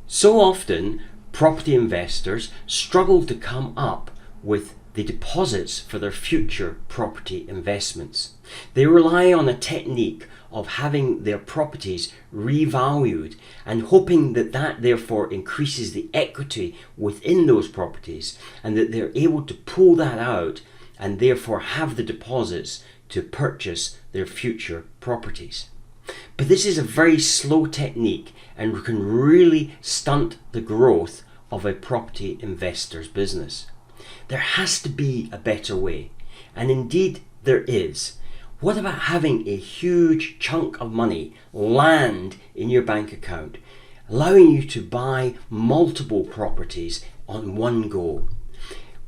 So often, property investors struggle to come up with the deposits for their future property investments. They rely on a technique of having their properties revalued and hoping that that therefore increases the equity within those properties and that they're able to pull that out and therefore have the deposits to purchase their future properties. But this is a very slow technique and can really stunt the growth of a property investor's business. There has to be a better way, and indeed there is. What about having a huge chunk of money land in your bank account, allowing you to buy multiple properties on one go,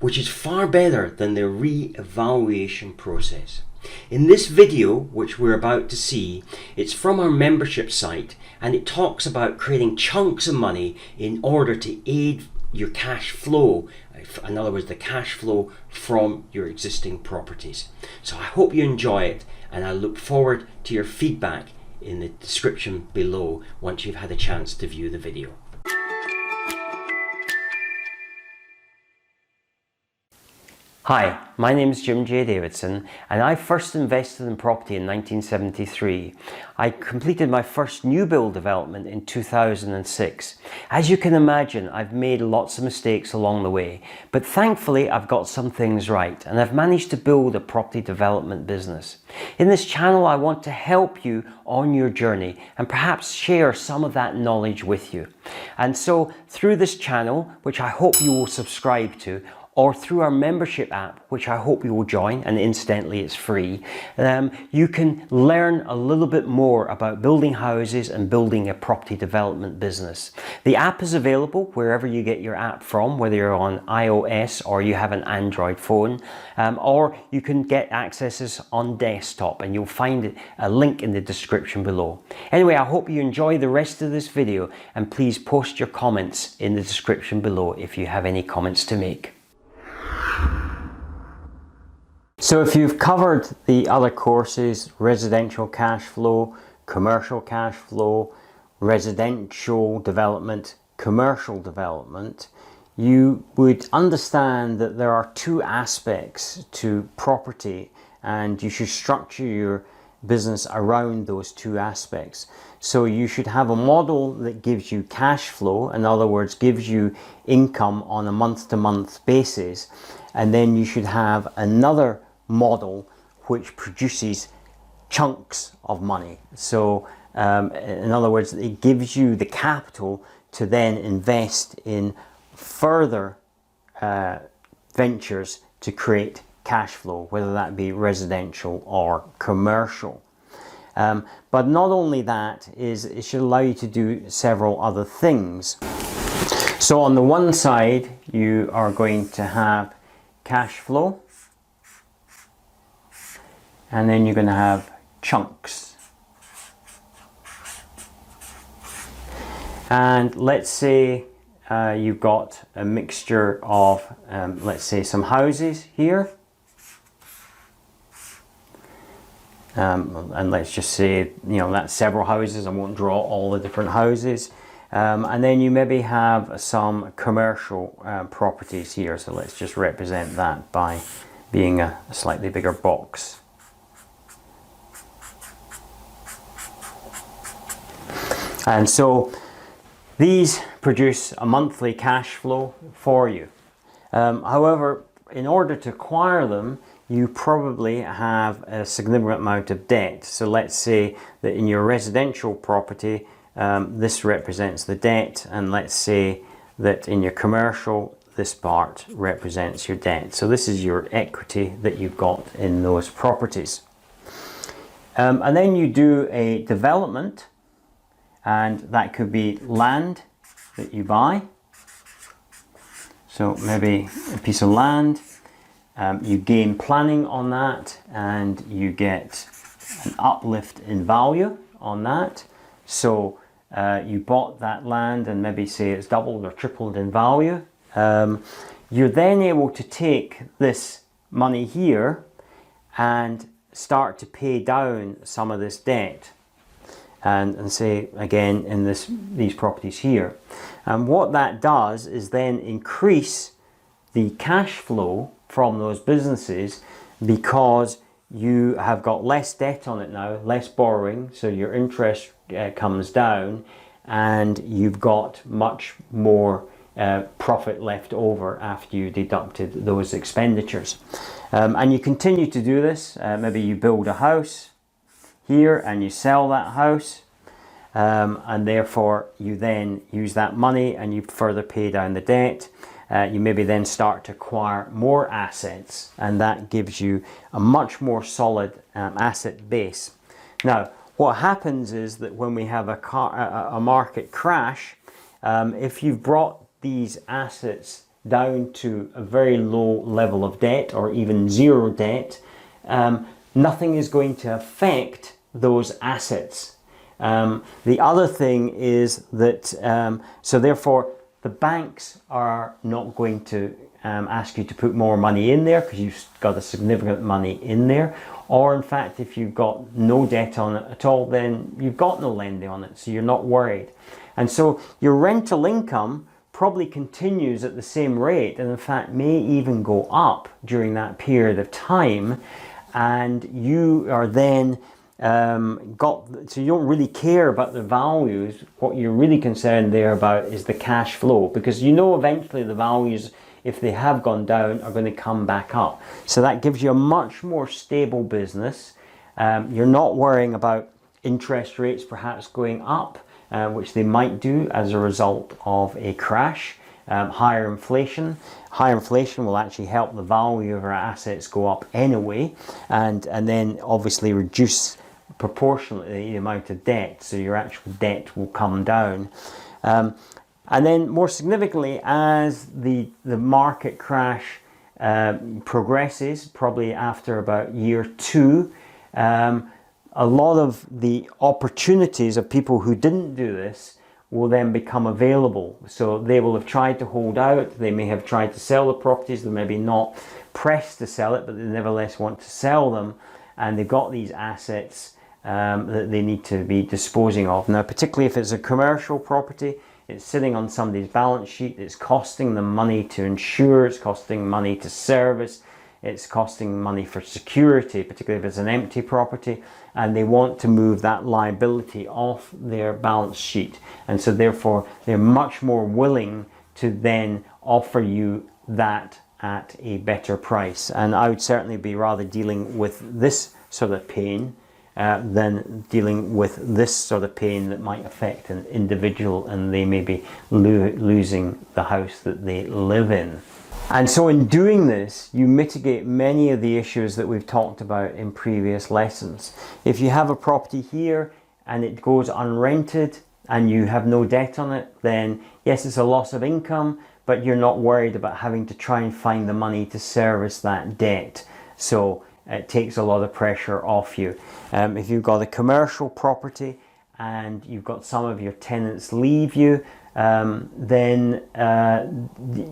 which is far better than the re-evaluation process. In this video, which we're about to see, it's from our membership site and it talks about creating chunks of money in order to aid your cash flow. In other words, the cash flow from your existing properties. So I hope you enjoy it and I look forward to your feedback in the description below once you've had a chance to view the video. Hi, my name is Jim J. Davidson and I first invested in property in 1973. I completed my first new build development in 2006. As you can imagine, I've made lots of mistakes along the way, but thankfully I've got some things right and I've managed to build a property development business. In this channel, I want to help you on your journey and perhaps share some of that knowledge with you. And so through this channel, which I hope you will subscribe to, or through our membership app, which I hope you will join, and incidentally it's free, you can learn a little bit more about building houses and building a property development business. The app is available wherever you get your app from, whether you're on iOS or you have an Android phone, or you can get accesses on desktop, and you'll find a link in the description below. Anyway, I hope you enjoy the rest of this video, and please post your comments in the description below if you have any comments to make. So if you've covered the other courses, residential cash flow, commercial cash flow, residential development, commercial development, you would understand that there are two aspects to property and you should structure your business around those two aspects. So you should have a model that gives you cash flow, in other words, gives you income on a month-to-month basis, and then you should have another model which produces chunks of money. So in other words, it gives you the capital to then invest in further ventures to create cash flow, whether that be residential or commercial. But not only that, it should allow you to do several other things. So on the one side, you are going to have cash flow, and then you're going to have chunks. And let's say you've got a mixture of, let's say, some houses here. And let's just say, that's several houses. I won't draw all the different houses. And then you maybe have some commercial properties here. So let's just represent that by being a slightly bigger box. And so these produce a monthly cash flow for you. However, in order to acquire them, you probably have a significant amount of debt. So let's say that in your residential property, this represents the debt, and let's say that in your commercial, this part represents your debt. So this is your equity that you've got in those properties. And then you do a development, and that could be land that you buy. So maybe a piece of land, you gain planning on that and you get an uplift in value on that. So you bought that land and maybe say it's doubled or tripled in value. You're then able to take this money here and start to pay down some of this debt. and say again in these properties here. And what that does is then increase the cash flow from those businesses, because you have got less debt on it now, less borrowing, so your interest comes down, and you've got much more profit left over after you deducted those expenditures. And you continue to do this. Maybe you build a house here and you sell that house, and therefore you then use that money and you further pay down the debt. You maybe then start to acquire more assets, and that gives you a much more solid asset base. Now, what happens is that when we have a market crash, if you've brought these assets down to a very low level of debt or even zero debt, nothing is going to affect those assets. The other thing is that, so therefore, the banks are not going to ask you to put more money in there because you've got a significant money in there. Or in fact, if you've got no debt on it at all, then you've got no lending on it, so you're not worried. And so your rental income probably continues at the same rate, and in fact may even go up during that period of time. And you are then so you don't really care about the values. What you're really concerned there about is the cash flow, because you know eventually the values, if they have gone down, are going to come back up. So that gives you a much more stable business. You're not worrying about interest rates perhaps going up, which they might do as a result of a crash. Higher inflation will actually help the value of our assets go up anyway, and then obviously reduce proportionately the amount of debt, so your actual debt will come down. And then more significantly, as the market crash progresses, probably after about year 2, a lot of the opportunities of people who didn't do this will then become available. So they will have tried to hold out, they may have tried to sell the properties, they're maybe not pressed to sell it, but they nevertheless want to sell them, and they've got these assets that they need to be disposing of. Now, particularly if it's a commercial property, it's sitting on somebody's balance sheet, it's costing them money to insure, it's costing money to service, it's costing money for security, particularly if it's an empty property, and they want to move that liability off their balance sheet. And so therefore they're much more willing to then offer you that at a better price. And I would certainly be rather dealing with this sort of pain than dealing with this sort of pain that might affect an individual, and they may be losing the house that they live in. And so in doing this, you mitigate many of the issues that we've talked about in previous lessons. If you have a property here and it goes unrented and you have no debt on it, then yes, it's a loss of income, but you're not worried about having to try and find the money to service that debt. So it takes a lot of pressure off you. If you've got a commercial property and you've got some of your tenants leave you, then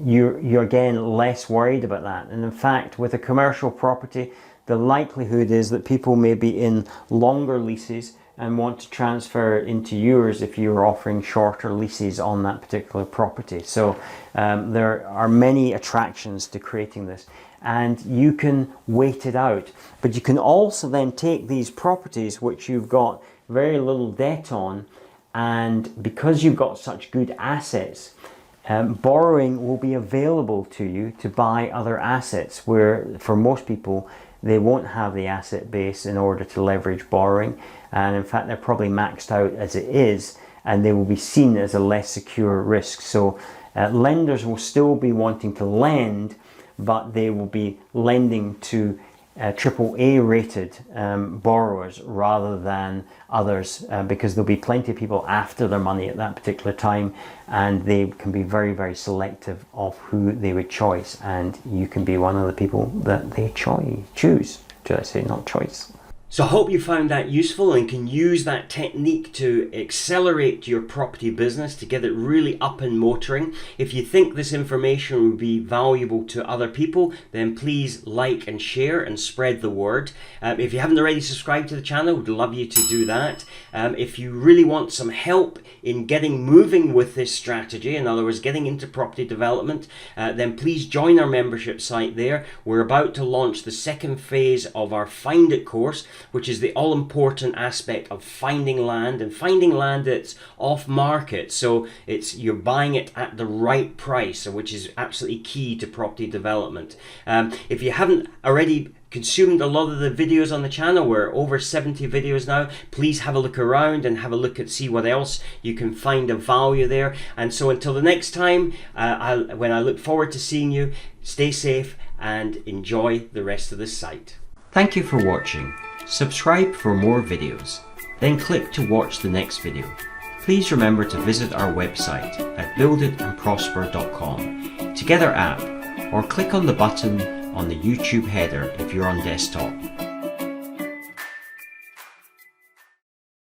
you're again less worried about that. And in fact, with a commercial property, the likelihood is that people may be in longer leases and want to transfer it into yours if you're offering shorter leases on that particular property. So there are many attractions to creating this, and you can wait it out. But you can also then take these properties which you've got very little debt on, and because you've got such good assets, borrowing will be available to you to buy other assets, where for most people they won't have the asset base in order to leverage borrowing, and in fact they're probably maxed out as it is, and they will be seen as a less secure risk. So lenders will still be wanting to lend, but they will be lending to AAA rated borrowers rather than others, because there'll be plenty of people after their money at that particular time, and they can be very, very selective of who they would choose, and you can be one of the people that they choose, should I say, not choice. So I hope you found that useful and can use that technique to accelerate your property business, to get it really up and motoring. If you think this information would be valuable to other people, then please like and share and spread the word. If you haven't already subscribed to the channel, we'd love you to do that. If you really want some help in getting moving with this strategy, in other words, getting into property development, then please join our membership site there. We're about to launch the second phase of our Find It course, which is the all-important aspect of finding land, and finding land that's off market. So you're buying it at the right price, which is absolutely key to property development. If you haven't already consumed a lot of the videos on the channel, we're over 70 videos now, please have a look around and have a look at see what else you can find of value there. And so until the next time, when I look forward to seeing you, stay safe and enjoy the rest of the site. Thank you for watching. Subscribe for more videos, then click to watch the next video. Please remember to visit our website at builditandprosper.com, Together app, or click on the button on the YouTube header if you're on desktop.